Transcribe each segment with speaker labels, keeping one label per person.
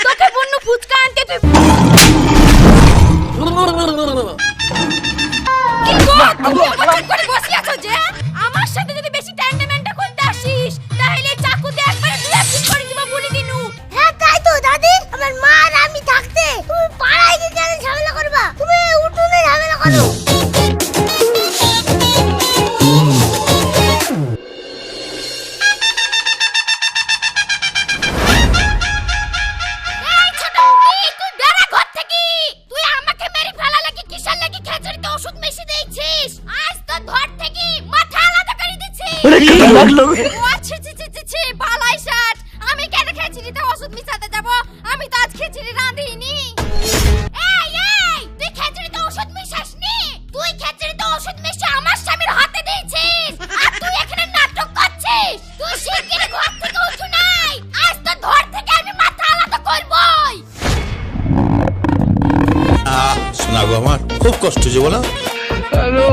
Speaker 1: তোকে বন্য ফুচকা আনতে তুই করে বসে আছো যে আমার সাথে যদি বেশি ট্যান্ডামেন্টা করতে আসিস তাহলে চাকুতে একবারে দুই একদিন করে দিব বলে দিনু।
Speaker 2: হ্যাঁ তাই তো দাদি, আমার মা আর আমি থাকতে তুমি পাড়ায় গিয়ে কেন ঝামেলা করবা? তুমি উঠোনে ঝামেলা করো।
Speaker 1: আমি কেন খিচুড়িতে ওষুধ মিশাতে যাব? আমি তো আজ খিচুড়ি রাঁধিনি। এই এই তুই খিচুড়িতে ওষুধ মিশাসনি? তুই খিচুড়িতে ওষুধ মিশিয়ে আমার স্বামীর হাতে দিয়েছিস আর তুই এখানে নাটক করছিস। তুই শিগগিরই ঘর থেকে উঠু নাই, আজ তো ধর থেকে আমি মাথা আলাদা করবই।
Speaker 3: শোনা গো, আমার খুব কষ্ট যে বলো।
Speaker 4: হ্যালো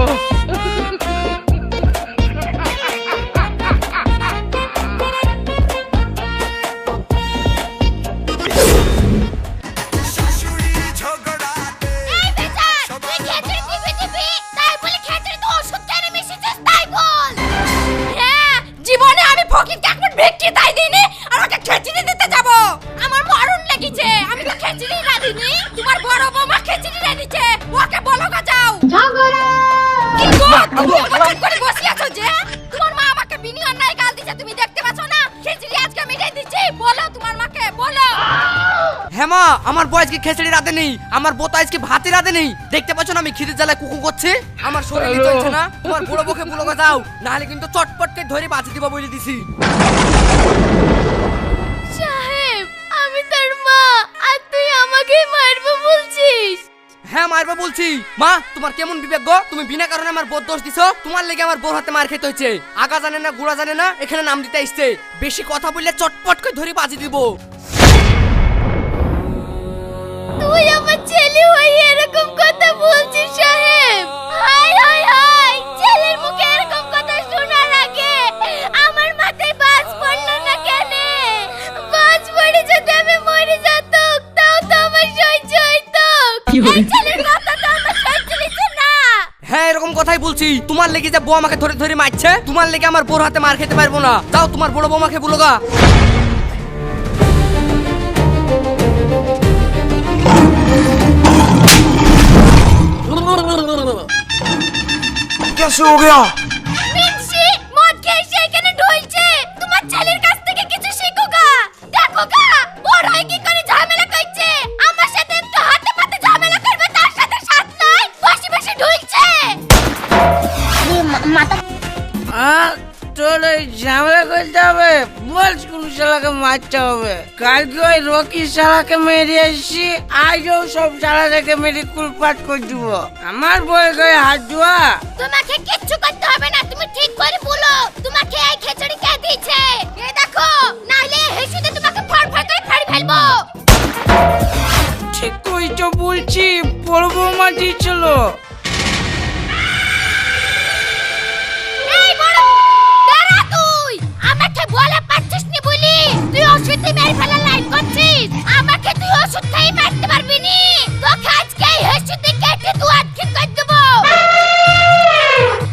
Speaker 5: হেমা, আমার বউ আজকে খিচুড়ি রাতে নেই, আমার বউ তো আজকে ভাতে রাতে নেই। দেখতে পাচ্ছ না আমি খিদের জ্বালায় কুকু করছি। আমার শরীরে চলছে না, তোমার বড় বউকে বলো যাও, নাহলে কিন্তু চটপট করে ধরে বাঁচি দিব বলে দিছি।
Speaker 1: সাহেব, আমি তোর মা আর তুই আমাকে মারবো বলছিস?
Speaker 5: হ্যাঁ মারবা বলছি। মা তোমার কেমন বিবেক গো? তুমি বিনা কারণে আমার বউ দোষ দিছো। তোমার লেগে আমার বউর হাতে মার খেতে হয়েছে। আগা জানে না গুড়া জানে না, এখানে নাম দিতে আসছে। বেশি কথা বললে চটপট করে ধরে বাঁচি দিব।
Speaker 1: তুই আমার ছেলে হয়ে এরকম কথা বলছিস সাহেব? হাই হাই হাই, ছেলের মুখে এরকম কথা শোনার আগে আমার মাথায় বাজ পড়লো না কেন? বাজ পড়ে যদি আমি মরে যেতাম তাও তো আমার সহ্য হইতো। এই ছেলের কথা তো আমার সহ্য হইতো না।
Speaker 5: হ্যাঁ এরকম কথাই বলছি। তোমার লেগে যে বউ আমাকে ধরে ধরে মারছে, তোমার লেগে আমার বউর হাতে মার খেতে পারবো না। যাও তোমার বড় বৌমাকে বলো গা।
Speaker 3: कैसे हो गया?
Speaker 1: মিনসি মদ খেয়ে সে এখানে ঢুলছে। তোমার ছেলের কাছ থেকে কিছু শিখো গা। দেখো গা, বড় হয়ে কি করে ঝামেলা করছে। আমার সাথে একটু হাতে পাতে ঝামেলা করবে, তার সাথে সাথ নাই বসে বসে ঢুলছে।
Speaker 2: মাথা
Speaker 4: তোর ওই ঝামেলা করতে হবে? বল কোন শালাকে মারতে হবে? কালকে ওই রকি শালাকে মেরে এসেছি, আজও সব শালাকে মেরে কুলপাট করে দিব। আমার বই গায়ে হাত ধোয়া।
Speaker 1: তোমাকে কিচ্ছু করতে হবে না, তুমি ঠিক করে বলো তোমাকে এই খিচুড়ি কে দিয়েছে। এই দেখো, নাইলে হেসুতে তোমাকে ফড়ফড় করে ফাড়ি ফেলবো।
Speaker 4: ঠিক কই তো বলছি, বড় বৌমা দিয়েছিল।
Speaker 1: এই বড় দাঁড়া, তুই আমাকে বলে পারছিস নি বলি তুই ওষুধে মেরে ফেলার লাইন করছিস। আমাকে তুই ওষুধ খাই মারতে পারবি নি। তোকে আজকে এই হেসুতে কেটে তুই আটকে করে দেবো।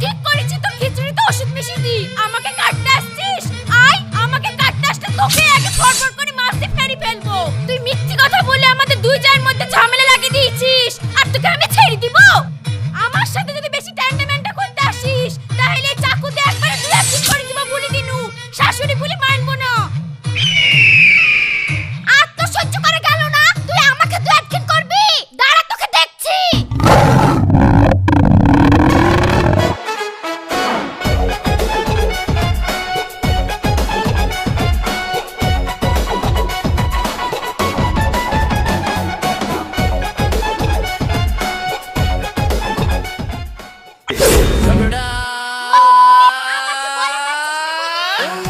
Speaker 1: ঠিক করেছি তো, খিচুড়িতে ওষুধ মিশিয়ে দি। আমাকে কাটতে আসছিস? আয়, আমাকে কাটতে আসতে তোকে আগে ফড়ফড় করে মারতে ফেরি ফেলবো। তুই মিথ্যে কথা বলে আমাদের দুই জায়ের মধ্যে ঝামেলা লাগিয়ে দিয়েছিস, আর তোকে আমি ছেড়ে দিব? আমার সাথে যদি বেশি ট্যান্ডামেন্টা করতে আসিস তাহলে চাকুতে একবারে দুই একদিন করে দিব বলে দিনু। শাশুড়ি বলে মানবো না। আর তো সহ্য করে গেল না, তুই আমাকে দুই একদিন করবি। দাঁড়া, তোকে দেখছি।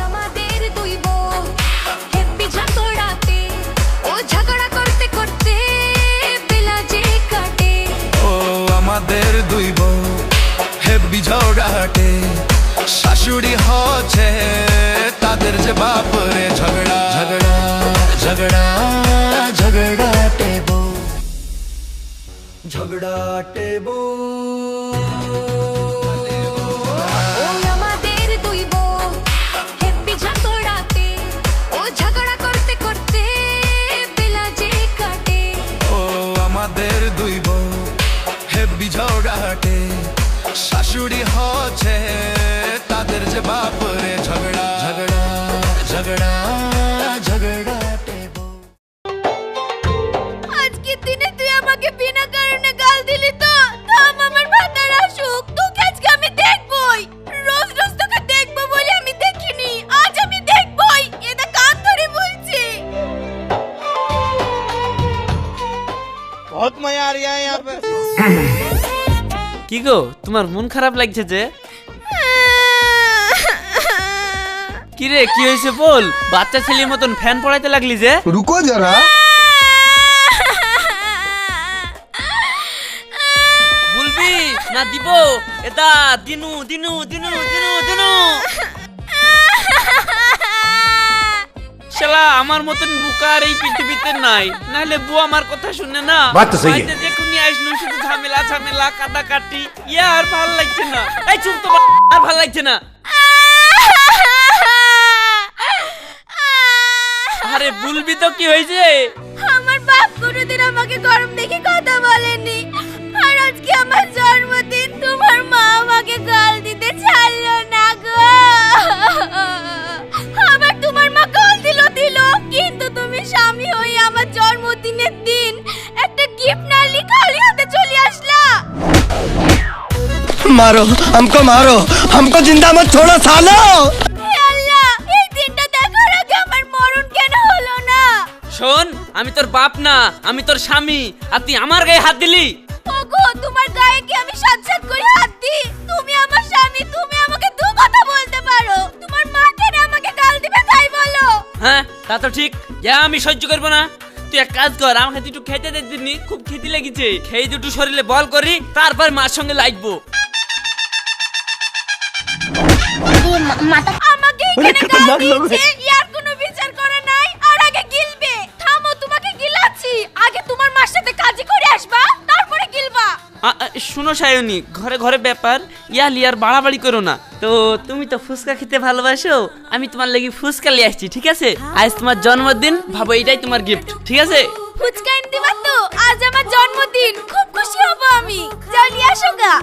Speaker 6: আমাদের দুই বউ হেব্বি ঝগড়াতে, ও ঝগড়া করতে করতে বেলা যে কাটে।
Speaker 7: ও আমাদের দুই বউ হেব্বি ঝগড়াটে, শাশুড়ি হচ্ছে তাদের যে বাপরে ঝগড়া ঝগড়া झगड़ा झगड़ा टेबो झगड़ा टेबो
Speaker 6: ও আমাদের দুই বউ হ্যাপি ঝগড়াতে ও ঝগড়া করতে করতে বেলা যে কাটে
Speaker 7: ও আমাদের দুই বউ হেব্বি ঝগড়াটে শাশুড়ি হচ্ছে তাদের যে বাপরে ঝগড়া ঝগড়া ঝগড়া ঝগড়া টেবো
Speaker 1: আজকের দিনে তুই আমাকে বিনা কারণে গাল দিলি তো থাম আমার ভাতার আসুক তোকে আজকে আমি দেখবই রোজ রোজ তোকে দেখবো বলে আমি দেখিনি আজ আমি দেখবই এটা কান ধরে বলছি
Speaker 8: बहुत मजा आ रहा है यहाँ पे।
Speaker 9: কি গো তোমার মন খারাপ লাগছে যে? কি রে কি হয়েছে বল? বাচ্চা ছেলের মতন ফ্যান পড়াইতে লাগলি যে?
Speaker 8: रुको जरा।
Speaker 9: বলবি না দিব? এটা দিনু দিনু দিনু দিনু দিনু শালা আমার মতন বুকার এই পৃথিবীতে নাই, নাহলে বউ আমার কথা শুনে না।
Speaker 3: বাত তো সহি
Speaker 9: বাড়িতে দেখুনি আইসনু শুধু ঝামেলা ঝামেলা কাটাকাটি, ইয়া আর ভাল লাগছে না। এই চুপ তো, আর ভাল লাগছে না। আরে বলবি তো কি হয়েছে?
Speaker 1: আমার বাপ কোনোদিন আমাকে গরম দেখে কথা বলেনি, আর আজকে আমার জন্মদিন তোমার মা আমাকে গাল দিতে ছাড়লো না গো। আবার তোমার মা গাল দিল কিন্তু তুমি স্বামী হয়ে আমার জন্মদিনের দিন একটা গিফট না নিয়ে খালি হাতে চলে আসলা।
Speaker 8: मारो हमको जिंदा मत छोड़ो सालो।
Speaker 1: হে আল্লাহ, এই দিনটা দেখার আগে আমার মরণ কেন হলো না?
Speaker 9: শোন, আমি তোর বাপ না, আমি তোর স্বামী, আর তুই আমার গায়ে হাত দিলি।
Speaker 1: ওগো, তোমার গায়ে কি আমি সাত সাত করে হাত দিই? তুমি আমার স্বামী, তুমি আমাকে দু কথা বলতে পারো। তোমার মা কেন আমাকে গাল দিবে তাই বলো?
Speaker 9: হ্যাঁ তা তো ঠিক, যা আমি সহ্য করবো না। তুই এক কাজ কর, আমাকে তুই একটু খেতে দে দিননি, খুব খিদে লেগেছে। খেয়ে দুটো শরীরে বল করি, তারপর মার সঙ্গে লাগবো।
Speaker 1: আমাকে এখানে গাল দিয়েছে, ইয়ার কোনো বিচার করা নাই, আর আগে গিলবে। থামো, তোমাকে গিলাচ্ছি, আগে তোমার মার সাথে কাজী করে আসবা, তারপরে গিলবা।
Speaker 9: শুনো সায়নী, ঘরে ঘরে ব্যাপার, ইয়া লিয়ার বাড়াবাড়ি করো না। তো তুমি তো ফুচকা খেতে ভালোবাসো, আমি তোমার লাগি ফুচকা নিয়ে আসছি, ঠিক আছে? আজ তোমার জন্মদিন, ভাবো এটাই তোমার গিফট, ঠিক আছে?
Speaker 1: ফুচকা এনে দিবা তো? আজ আমার জন্মদিন, খুব খুশি হব আমি। যাও নিয়ে আসো গা।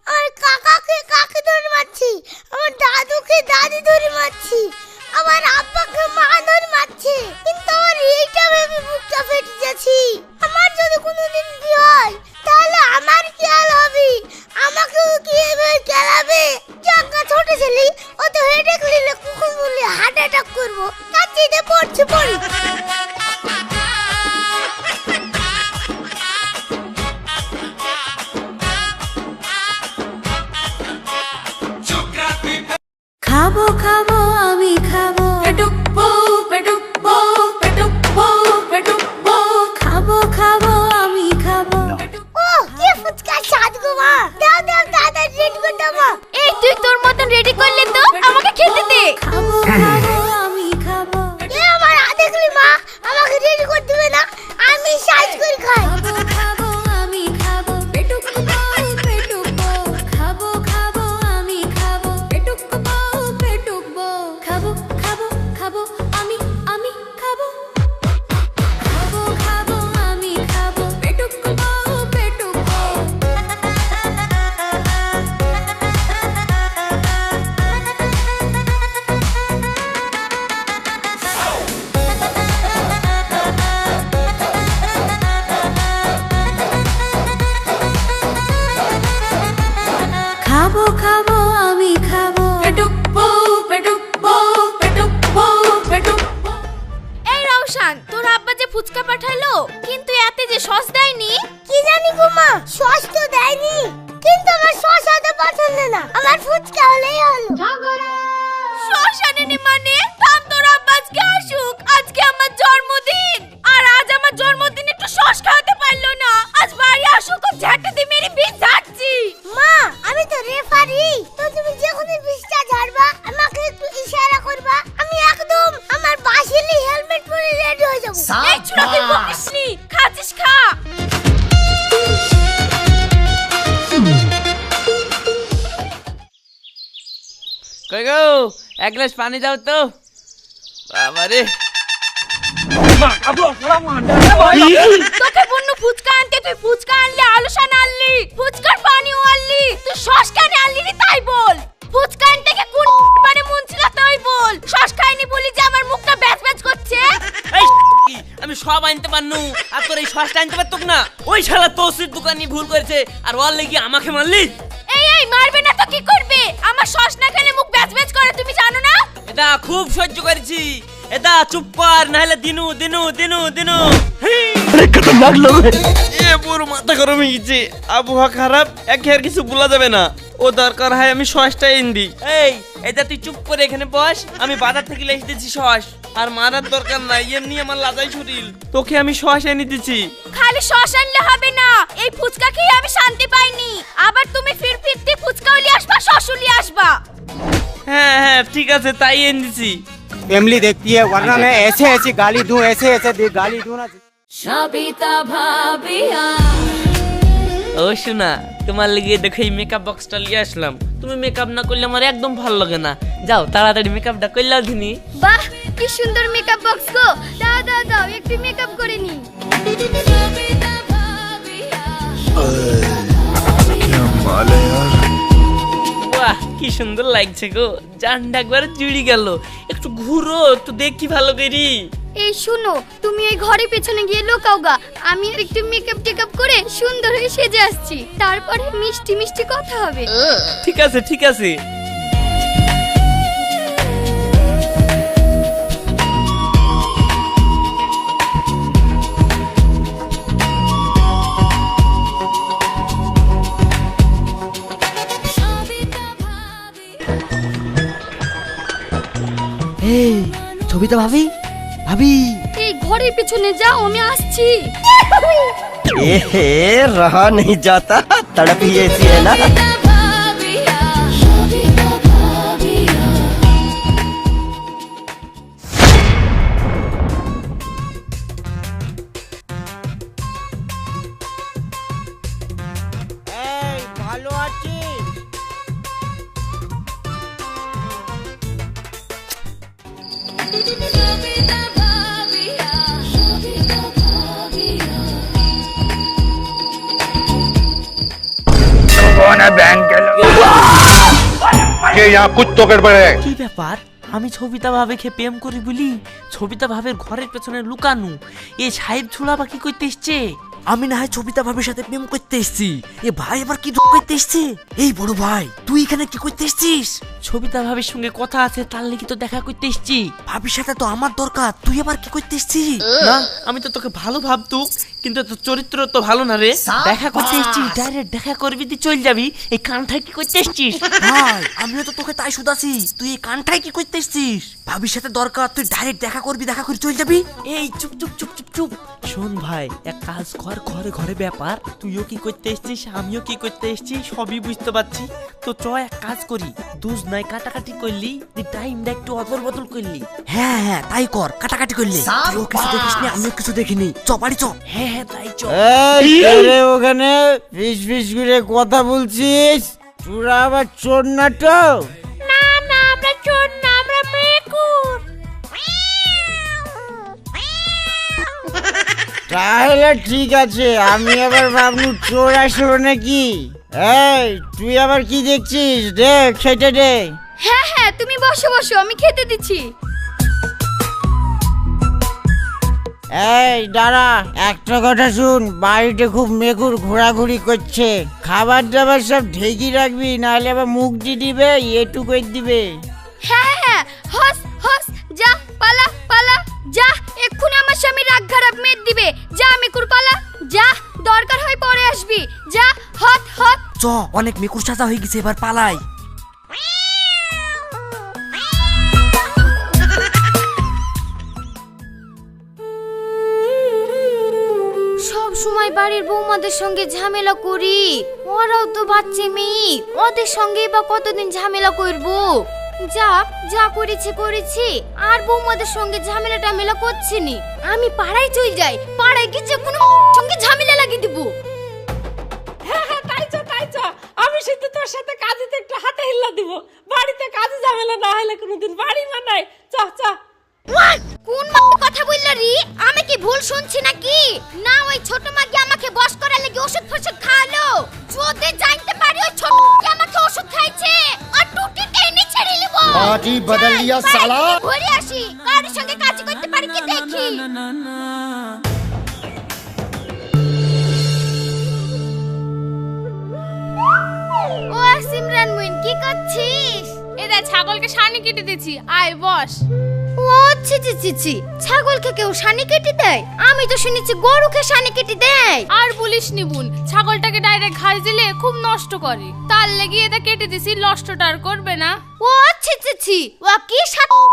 Speaker 2: আমার কাকাকে কাকে ধরে মারছি, আমার দাদুকে দাদি ধরে মারছি, আমার আব্বাকে মা ধরে মারছে, কিন্তু আমার এইটা ভেবে বুকটা ফেটে যাচ্ছি। আমার যদি কোনোদিন বিয়ে হয় তাহলে আমার কি হাল হবে? আমাকেও কি এভাবে খেলাবে? জাঙ্গা ছোট ছেলে, ও তো হেডেক নিলে কুকুর বলে হার্ট অ্যাটাক করবো, কাঁচিতে পড়ছে পড়ি।
Speaker 6: খাবো খাবো আমি খাবো পেটুকবো পেটুকবো পেটুকবো পেটুকবো খাবো খাবো আমি খাবো
Speaker 2: ও কি ফুচকা স্বাদ গো মা, দাও দাও দাদা রেডি করে দাও মা।
Speaker 1: এই তুই তোর মতন রেডি করলে তো আমাকে খেতে দে।
Speaker 6: খাবো খাবো আমি খাবো
Speaker 2: এ আমার দেখলি মা, আমাকে রেডি করে দিবে না, আমি সাইজ করে খাই।
Speaker 6: খাবো খাবো আমি খাবো পেটুকবো পেটুকবো খাবো খাবো আমি খাবো পেটুকবো পেটুকবো খাবো খাবো খাবো আমি খাবো খাবো খাবো আমি খাবো পেটুকবো পেটুকবো খাবো খাবো আমি খাবো পেটুকবো পেটুকবো পেটুকবো পেটুকবো।
Speaker 1: এই রওশান, তোর আব্বা যে ফুচকা পাঠালো, কিন্তু এতে যে সস দেয়নি।
Speaker 2: কি জানি গো মা, সস তো দেয়নি, কিন্তু আমার সস হতে পছন্দ না, আমার ফুচকা হলেই হলো।
Speaker 1: সস আনেনি মানে? থাম, তোর আব্বা আজকে আসুক, আজকে আমার জন্মদিন, আর আজ আমার জন্মদিন একটু সস খাওয়াতে পারলো না। আজ বাড়ি আসুক, ও ঝাঁটা দিয়ে মেরে বিষ ঝাড়ছি।
Speaker 2: মা আমি তো রেফারি, তো তুমি যখন বিশটা ঝাড়বা আমাকে একটু ইশারা করবা, আমি একদম আমার বাসিলি হেলমেট
Speaker 1: তুই বকিসনি, খাচ্ছিস খা।
Speaker 9: কই গো, এক গ্লাস পানি দাও তো। বাবারে,
Speaker 1: তোকে বন্য ফুচকা আনতে, তুই ফুচকা আনলি, আলুসান আনলি, ফুচকার পানিও আনলি, তুই সস কেন আনলি রে তাই বল। ফুচকা আনতে কে কোন মানে মন ছিল তাই বল। সস খাইনি বলি যে আমার মুখটা ব্যাচ ব্যাচ করছে।
Speaker 9: এই আমি সব আনতে পারনু, আর তোর এই সসটা আনতে পারতুক না। ওই শালা তোসির দোকানি ভুল করেছে, আর ওর লাগি আমাকে মারলি।
Speaker 1: এই মারবে না তো কি করবে? আমার সস না খেলে মুখ ব্যাচ ব্যাচ করে, তুমি জানো না?
Speaker 9: এটা খুব সহ্য করেছি। এটা চুপ কর, নাহলে দিনু দিনু দিনু দিনু।
Speaker 8: खतरनाक लोग हैं।
Speaker 9: এ পুরো মাথা গরম হয়ে গেছে, আবহাওয়া খারাপ, একে আর কিছু বলা যাবে না। ও দরকার হয় আমি সসটা এনে দিই। এটা তুই চুপ করে এখানে বস, আমি বাজার থেকে এসে দিচ্ছি সস। আর মারার দরকার নাই, এমনি আমার লাজাই শরীর, তোকে আমি সস এনে দিচ্ছি।
Speaker 1: খালি সস আনলে হবে না, এই ফুচকা খেয়ে আমি শান্তি পাইনি। আবার তুমি ফিরতে ফুচকাও নিয়ে আসবা, সসও নিয়ে আসবা।
Speaker 9: হ্যাঁ হ্যাঁ ঠিক আছে, তাই এনে দিচ্ছি।
Speaker 10: फैमिली देखती है, वरना मैं ऐसे ऐसी गाली दूं, ऐसे ऐसे गाली दूं ना।
Speaker 6: সবিতা ভাবিয়া
Speaker 9: ও শোনা, তোমার লেগে দেখো এই মেকআপ বক্সটা নিয়ে আসলাম। তুমি মেকআপ না করলে আমার একদম ভালো লাগে না। যাও তাড়াতাড়ি মেকআপটা করলাও দিনি।
Speaker 1: বাহ, কি সুন্দর মেকআপ বক্স গো। দাও দাও দাও, একটু মেকআপ করে নি।
Speaker 6: সবিতা ভাবিয়া
Speaker 9: বাহ, কি সুন্দর লাগছে গো, জানটা একবার জুড়ি গেল। একটু ঘুরো, একটু দেখি ভালো করি।
Speaker 1: এই শুনো, তুমি এই ঘরের পেছনে গিয়ে লুকাও গা, আমি একটু মেকআপ টেকআপ করে সুন্দর হয়ে সেজে আসছি, তারপরে মিষ্টি মিষ্টি কথা হবে।
Speaker 9: ঠিক আছে ঠিক আছে।
Speaker 5: এই ছবিটা ভাবি, ভাবি
Speaker 1: এই ঘরের পেছনে যাও, আমি আসছি।
Speaker 8: ए रहा नहीं जाता, तड़प ही ऐसी है ना।
Speaker 6: ভাবিয়া সবিতা ভাবিয়া
Speaker 4: এই ভালো আছিস?
Speaker 6: সবিতা ভাবিয়া সবিতা ভাবিয়া
Speaker 3: ये यहाँ कुछ तो गड़बड़ है।
Speaker 9: কি ব্যাপার, আমি ছবিতা ভাবেকে প্রেম করি বলি ছবিতা ভাবের ঘরের পেছনে লুকানো। এই সাহেব ছোড়া বা কি করতে এসছে?
Speaker 5: আমি না হয় ছবিতা ভাবির সাথে প্রেম করতে এসেছি, এ ভাই আবার কি করতে এসছে? এই বড় ভাই, তুই এখানে কি করতে এসেছিস?
Speaker 9: ছবিতা ভাবির সঙ্গে কথা আছে, তার লেগে তো দেখা করতে এসছি।
Speaker 5: ভাবির সাথে তো আমার দরকার, তুই আবার কি করতে এসেছিস?
Speaker 9: না, আমি তো তোকে ভালো ভাবতু, কিন্তু তোর চরিত্র তো ভালো না রে। দেখা করতে এসছিস, ডাইরেক্ট দেখা করবি তুই চল যাবি, এই কানঠায় কি করতে এসছিস?
Speaker 5: ভাই আমিও তো তোকে তাই শুধাছি, তুই এই কানটাই কি করতে এসেছিস? ভাবির সাথে দরকার, তুই ডাইরেক্ট দেখা করবি, দেখা করে চল যাবি।
Speaker 9: এই চুপ চুপ চুপ চুপ চুপ। শোন ভাই, এক কাজ কর, ঘরে ঘরে ব্যাপার, তুইও কি করতে এসছিস, আমিও কি করতে এসছি, সবই বুঝতে পারছি। তো চ এক কাজ করি, দুজ নাই কাটাকাটি করলি, টাইমটা একটু অদল বদল করলি।
Speaker 5: হ্যাঁ হ্যাঁ তাই কর, কাটাকাটি করলে। তুইও কিছু দেখিসনি, আমিও কিছু দেখিনি, চ বাড়ি চ।
Speaker 9: হ্যাঁ হ্যাঁ তাই চ।
Speaker 4: এই রে, ওখানে ফিস ফিস করে কথা বলছিস, তোরা আবার চোর না তো?
Speaker 1: না না, আমরা চোর না, আমরা মেকুর।
Speaker 4: তাহলে ঠিক আছে, আমি আবার ভাবলু চোর আসলো নাকি। এই তুই আবার কি দেখছিস, দেখ সেটা দেখ।
Speaker 1: হ্যাঁ হ্যাঁ, তুমি বসো বসো, আমি খেতে দিচ্ছি।
Speaker 4: এই দাঁড়া, একটা কথা শুন, বাড়িতে খুব মেকুর ঘোরাঘুরি করছে, খাবার দাবার সব ঢেকে রাখবি, নাহলে আবার মুখ দিয়ে দিবে, এটু করে দিবে।
Speaker 1: হ্যাঁ হ্যাঁ, হস হস, যা পালা পালা, যা এক্ষুনি আমার স্বামী রাগ খারাপ মেদ দিবে। যা মেকুর পালা, যা, দরকার হয় পরে আসবি, যা হট হট।
Speaker 5: চ, অনেক মেকুর সাজা হয়ে গেছে, এবার পালাই।
Speaker 1: সব সময় বাড়ির বৌমাদের সঙ্গে ঝামেলা করি, ওরাও তো বাচ্চা মেয়ে, ওদের সঙ্গে বা কতদিন ঝামেলা করব। যা যা করেছি করেছি, আর বৌমাদের সঙ্গে ঝামেলা টামেলা করছি নি। আমি পাড়ায় চলে যাই, পাড়ায় গিয়ে যে কোনো সঙ্গে ঝামেলা লাগিয়ে দিব।
Speaker 11: হ্যাঁ হ্যাঁ, তাই চ আমি শুধু তোর সাথে কাজেতে একটু হাতে হিল্লা দিব। বাড়িতে কাজে ঝামেলা না হলে কোনোদিন বাড়ি মানায়। চ
Speaker 1: কোন কথা বললা রে? আমি কি ভুল শুনছি নাকি? না ওই ছোট মাগি আমাকে বস করার লাগি ওষুধ ফষুধ খাওয়ালো। যদি জানতে পারি ওই ছোট মাগি আমাকে ওষুধ খাইছে, আর টুটি টেনে ছেড়ে লিবো।
Speaker 8: पार्टी बदल लिया साला।
Speaker 1: ঘুরে আসি, কার সঙ্গে কাজ করতে পারি কি দেখি। ও সিমরান মুইন, কি করছিস?
Speaker 11: এরা ছাগলকে সানি কেটে দিয়েছি, আয় বস।
Speaker 1: ও ছি, ছাগলকে কেউ সানি কেটে দেয়? আমি তো শুনেছি গরুকে সানি কেটে দেয়।
Speaker 11: আর বলিস নি বোন, ছাগলটাকে ডাইরেক্ট ঘাস দিলে খুব নষ্ট করে, তার লেগে এটা কেটে দিছি, নষ্টটা আর করবে না।
Speaker 1: ও ছি, ও কি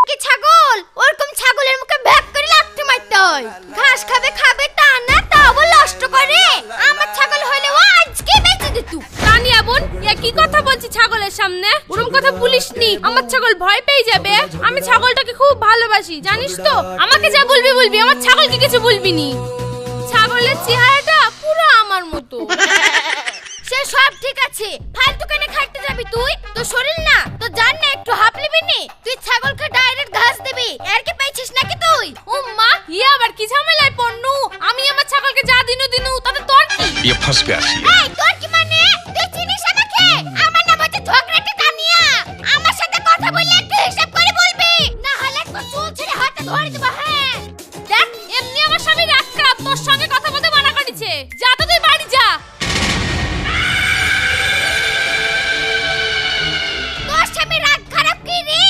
Speaker 1: কি ছাগল? ওরকম ছাগলের মুখে ভ্যাক করে লাথি মারতে হয়। ঘাস খাবে তা না, তা আবার নষ্ট করে। আমার ছাগল হলে ও আজকে বেঁচে দিত।
Speaker 11: তানিয়া বোন, এ কি কথা বলছি ছাগলের সামনে? ওরকম কথা বলিস নি, আমার ছাগল ভয় পেয়ে যাবে। আমি ছাগলটাকে খুব ভালোবাসি, জানিস তো। আমাকে যা বলবি, আমার ছাগলকে কিছু বলবি নি। ছাগলের চেহারাটা পুরো আমার মতো।
Speaker 1: সে সব ঠিক আছে, ফালতু কেন খাইতে যাবি তুই? তো শরীর না তো জান না একটু হাঁপলিবি নি? তুই ছাগলকে ডাইরেক্ট ঘাস দিবি, এর কি পাইছিস নাকি তুই?
Speaker 11: ও মা, ইয়ে আবার কি ঝামেলায় পড়নু? আমি আমার ছাগলকে যা দিনু তাতে তোর কি?
Speaker 3: ये फंस गया सी।
Speaker 1: এই তোর কি মানে? তুই চিনিস আমাকে? আমার নাম হচ্ছে ঝগড়াটে তানিয়া। আমার সাথে কথা বললে একটু হিসাব করে বলবি, না হলে তো চুল ছেড়ে হাতে ধরে দেব। হ্যাঁ
Speaker 11: দেখ, এমনি আমার স্বামী রাগ খারাপ, তোর সঙ্গে কথা বলতে মানা করেছে। যা তো তুই বাড়ি যা।
Speaker 1: তোর স্বামী রাগ খারাপ কি রে?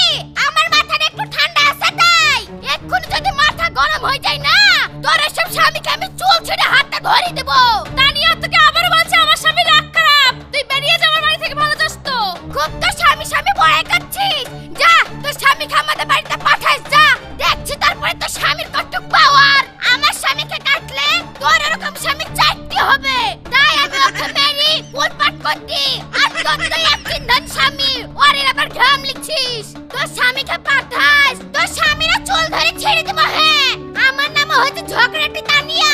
Speaker 1: আমার মাথাটা একটু ঠান্ডা আছে তাই। এক্ষুনি যদি মাথা গরম হয়ে যায় না, তোর এসব স্বামীকে আমি চুল ছেড়ে হাতে ধরে দেব।
Speaker 11: তানিয়া তোকে আবারও বলছে আমার স্বামী রাগ খারাপ, তুই বেরিয়ে যা আমার বাড়ি থেকে, ভালো যাস তো।
Speaker 1: খুব তো স্বামী বড়াই করছিস। যা তোর স্বামীকে আমাদের বাড়িতে পাঠাস, যা। দেখছি তারপরে তোর স্বামীর কটুক পাওয়ার। আমার স্বামীকে কাটলে তোর এরকম স্বামী চারটি হবে। তাই আমি ওকে মেরি উৎপাত করছি। আর তোর তো এক চিন্তান স্বামী, ওর আবার ঘাম লিখছিস। তোর স্বামীকে পাঠাস, তোর স্বামীরা চুল ধরে ছেড়ে দেব। হ্যাঁ, আমার নাম হচ্ছে ঝগড়াটি তানিয়া।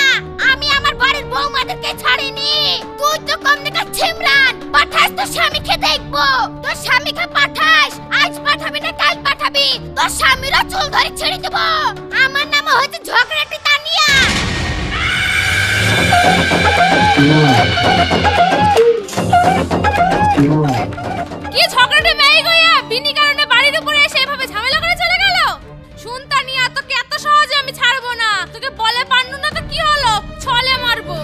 Speaker 1: আমি আমার বাড়ির বৌমাদেরকে ছাড়িনি। তুই তো কম দেখা ছিমরান। পাঠাস তোর স্বামীকে দেখবো। তোর স্বামীকে পাঠাস, আজ পাঠাবি না কাল পাঠাবি, তোর স্বামীরা চুল ধরে ছেড়ে দেব। আমার নাম হচ্ছে ঝগড়াটি তানিয়া।
Speaker 11: কি ঝগড়াটে মেয়ে গয়া, বিনি কারণে বাড়ির উপরে এসে এভাবে ঝামেলা করে চলে গেল। শুন তানিয়া, তোকে এত সহজে আমি ছাড়বো না। তোকে বলে পারনু না তো কি হলো, ছলে মারবো।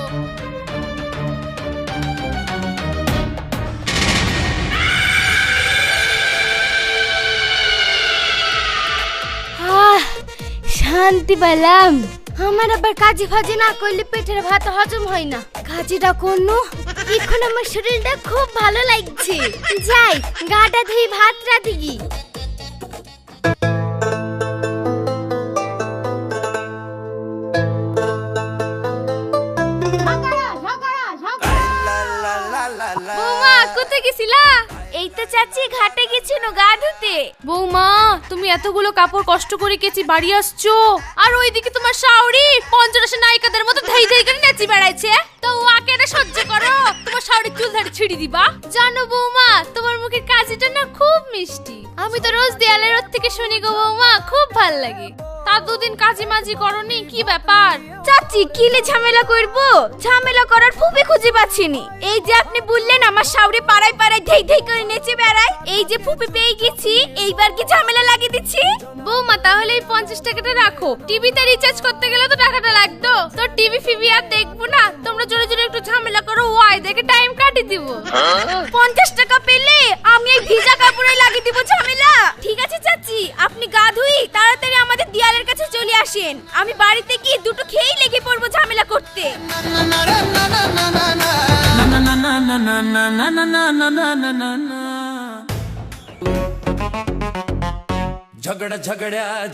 Speaker 1: শান্তি পেলাম। আমার আবার কাজে ফাজে না করলে পেটের ভাত হজম হয় না। কাজটা করনু, এখন আমার শরীরটা খুব ভালো লাগছে। যাই গাটা ধুই ভাতটা দিই।
Speaker 11: বৌমা, কোথায় গেছিলা?
Speaker 1: এই তো চাচি ঘাটে গেছিল গা ধুতে।
Speaker 11: বৌমা, তুমি এতগুলো কাপড় কষ্ট করে কেচি বাড়ি আসছো, আর ওইদিকে তোমার শাওরি পঞ্চরসে নায়িকাদের মতো ধাই করে নাচি বেড়াইছে। তো ওকে এটা সহ্য করো, তোমার শাওরি চুল ধরে ছিঁড়ি দিবা। জানো বৌমা, তোমার মুখের কাজিটা না খুব মিষ্টি। আমি তো রোজ দেয়ালের ওর থেকে শুনি গো বৌমা, খুব ভাল লাগে। তা দুদিন কাজি মাজি করনি, কি ব্যাপার?
Speaker 1: চাচি কিলে ঝামেলা করব? ঝামেলা করার ফুপি খুঁজে পাচ্ছিনি। এই যে আপনি বললেন আমার শাওরি পাড়ায় ধেই করে নেচে বেড়ায়, এই যে ফুপি পেয়ে গেছি, এইবার কি ঝামেলা লাগিয়ে দিচ্ছি?
Speaker 11: বৌমা, তাহলে এই 50 টাকাটা রাখো। টিভিতে রিচার্জ করতে গেলে তো টাকাটা লাগতো। তো টিভি ফিভি আর দেখবো না, তোমরা জোরে জোরে একটু ঝামেলা করো, ওয়াই দেখে টাইম কাটিয়ে দিব।
Speaker 1: 50 টাকা পেলে আমি এই ভিজা কাপড়ে লাগিয়ে দিব ঝামেলা। ঠিক আছে চাচি, আপনি গা ধুই তাড়াতাড়ি আমাদের দেয়ালের কাছে চলে আসেন। আমি বাড়িতে গিয়ে দুটো খেয়েই লেগে পড়বো ঝামেলা করতে।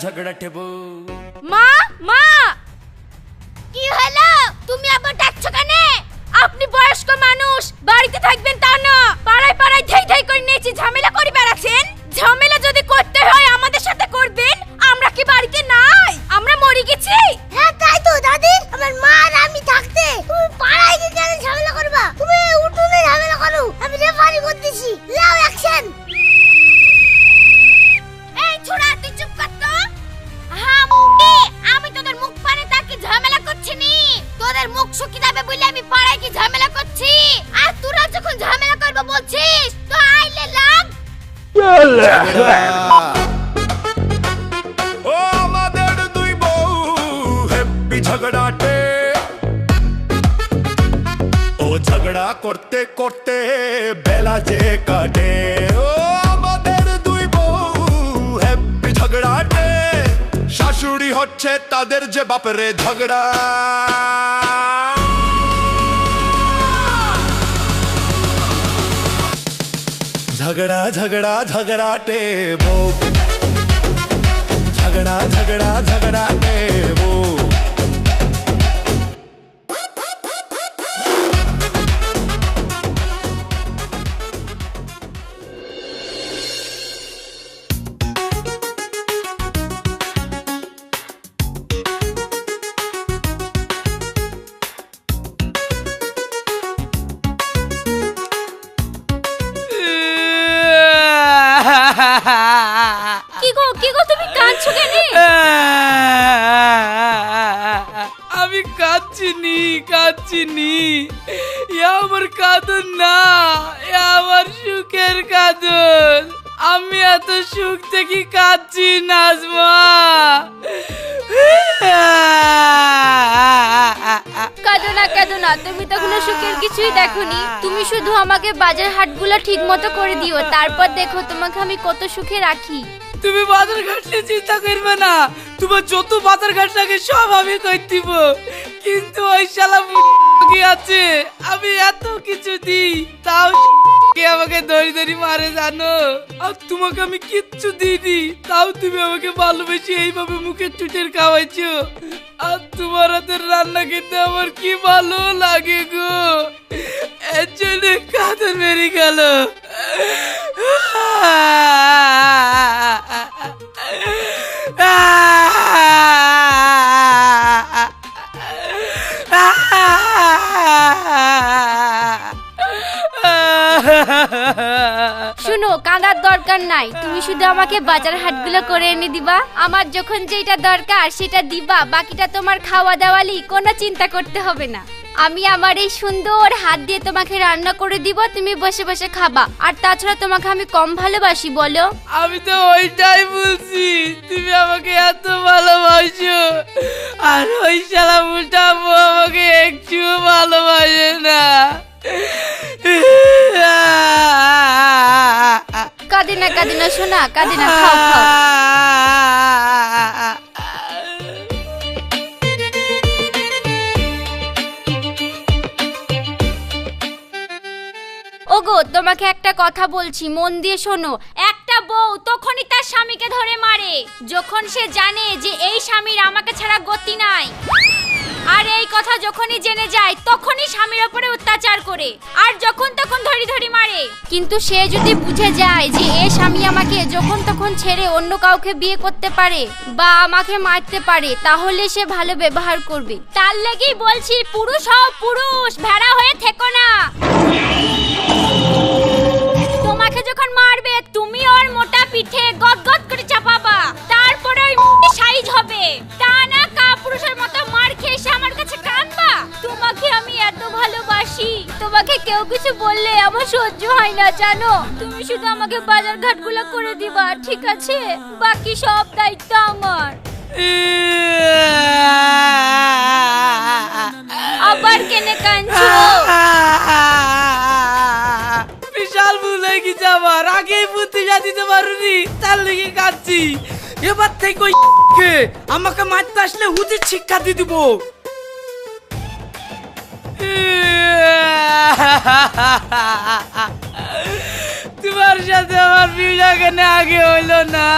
Speaker 7: ঝগড়া টেবো।
Speaker 1: মা মা, কি হলো? তুমি আবার ডাকছো কেন? আপনি বয়স্ক মানুষ, বাড়িতে থাকবেন তা না, পাড়ায় ধাই করে নেচে ঝামেলা করে বেড়াচ্ছেন। ঝামেলা যদি করতে হয় আমাদের সাথে করবেন, আমরা কি বাড়িতে নাই? আমরা মরে গেছি?
Speaker 2: হ্যাঁ তাই তো দাদি, আমার মা আর আমি থাকতে তুমি পাড়ায় গিয়ে কেন ঝামেলা করবা? তুমি উঠোনে ঝামেলা করো, আমি রেফারি করতেছি। লাও অ্যাকশন।
Speaker 1: এই ছোড়া তুই চুপ কর তো। হ্যাঁ আমি তোদের মুখ পানে তাকে ঝামেলা করছি নি, তোদের মুখ শুকিয়ে যাবে বলে আমি পাড়ায় কি ঝামেলা করছি। আর তোরা যখন ঝামেলা করবে বলছিস তো আইলে লাগ।
Speaker 7: ও আমাদের দুই বউ হেব্বি ঝগড়াটে, ও ঝগড়া করতে করতে বেলা যে কাটে। ও আমাদের দুই বউ হেব্বি ঝগড়াটে, শাশুড়ি হচ্ছে তাদের যে বাপরে ঝগড়া। झगड़ा झगड़ा झगड़ाटे वो, झगड़ा झगड़ा झगड़ाटे वो।
Speaker 11: কি গো তুমি কাঁদছো কেন?
Speaker 4: আমি কাঁদছি নি, আমার কাঁদন না, আমার সুখের কাঁদন। আমি এত সুখ থেকে কাঁদছি নাজমা।
Speaker 11: কাঁদো না, তুমি তো কোনো সুখের কিছুই দেখোনি। তুমি শুধু আমাকে বাজার হাটগুলো ঠিক মতো করে দিও, তারপর দেখো তোমাকে আমি কত সুখে রাখি।
Speaker 4: তুমি বাজার ঘাট নিয়ে চিন্তা করবে না, তোমার যত বাজার ঘাট লাগে সব আমি করে দিব। কিন্তু ওই শালা কি আছে, আমি এত কিছু দিই তাও কে আমাকে ধরি মারে জানো। আর তোমাকে আমি কিচ্ছু দিইনি, তাও তুমি আমাকে ভালোবেসে এইভাবে মুখে চুটের খাওয়াইছো। আর তোমার হাতের রান্না খেতে আমার কি ভালো লাগে গো, এর জন্য কাঁদে মেরে গেল।
Speaker 11: শুনো, কাঁদার দরকার নাই, তুমি শুধু আমাকে বাজার হাটগুলো করে এনে দিবা। আমার যখন যেটা দরকার সেটা দিবা, বাকিটা তোমার খাওয়া দাওয়ালি কোনো চিন্তা করতে হবে না। আমি আমার এই সুন্দর হাত দিয়ে তোমাকে রান্না করে দিব, তুমি বসে বসে খাবা। আর তাছাড়া তোমাকে আমি কম ভালোবাসি বলো?
Speaker 4: আমি তো ওইটাই বলছি, তুমি আমাকে এত ভালোবাসো, আর ওই শালা মুটা আমাকে একটু ভালোবাসে না।
Speaker 11: কাঁদে না শোনা, কাঁদে না, খাও খাও। ওগো, তোমাকে একটা কথা বলছি, মন দিয়ে শোনো। একটা বউ তখনই তার স্বামীকে ধরে মারে যখন সে জানে যে এই স্বামীর আমাকে ছাড়া গতি নাই। আর এই কথা যখনই জেনে যায় তখনই স্বামীর উপরে অত্যাচার করে আর যখন তখন ধরি মারে। কিন্তু সে যদি বুঝে যায় যে এই স্বামী আমাকে যখন তখন ছেড়ে অন্য কাউকে বিয়ে করতে পারে বা আমাকে মারতে পারে, তাহলে সে ভালো ব্যবহার করবে। তার লাগেই বলছি, পুরুষ হও পুরুষ, ভেড়া হয়ে থেকো না। তোমাকে যখন মারবে তুমি ওর মোটা পিঠে গদগদ করে চাপাবা, তারপরে ওই সাইজ হবে। তা না কাপুরুষের মতো মার খেয়ে এসে আমার কাছে কাঁদবা। তোমাকে আমি এত ভালোবাসি, তোমাকে কেউ কিছু বললে আমার সহ্য হয় না জানো। তুমি শুধু আমাকে বাজার ঘাটগুলো করে দিবা, ঠিক আছে? বাকি সব দায়িত্ব আমার। আবার কেনে কাঁদছো?
Speaker 4: বিশাল ভুল হয়ে গেছে আমার, আগেই বুদ্ধি দিতে পারুনি, তার লেগে কাঁদছি। এবার থেকে ওই আমাকে মারতে আসলে হুদির শিক্ষা দিয়ে দিব। তোমার সাথে আমার বিয়ে কেন আগে হইল না?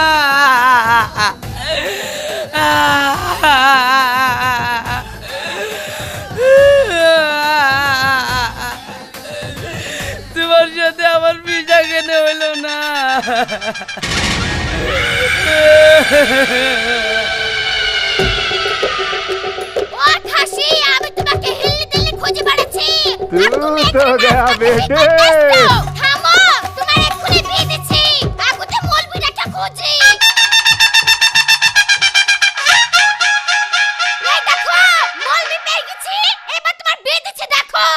Speaker 4: তোমার সাথে আমার বিয়ে কেন হইল না?
Speaker 2: ও খাসি, আমি তোমাকে হিল্লি দিল্লি খুঁজে বেড়াচ্ছি। আর তুমি
Speaker 10: তো গয়া বেটে।
Speaker 2: থামো, তোমার এক্ষুনি বিয়ে দিচ্ছি। আগুতে মলবিটাকে খুঁজি। এই দেখো, মলবি পেয়ে গেছি। এবার তোমার বিয়ে দিচ্ছি, দেখো।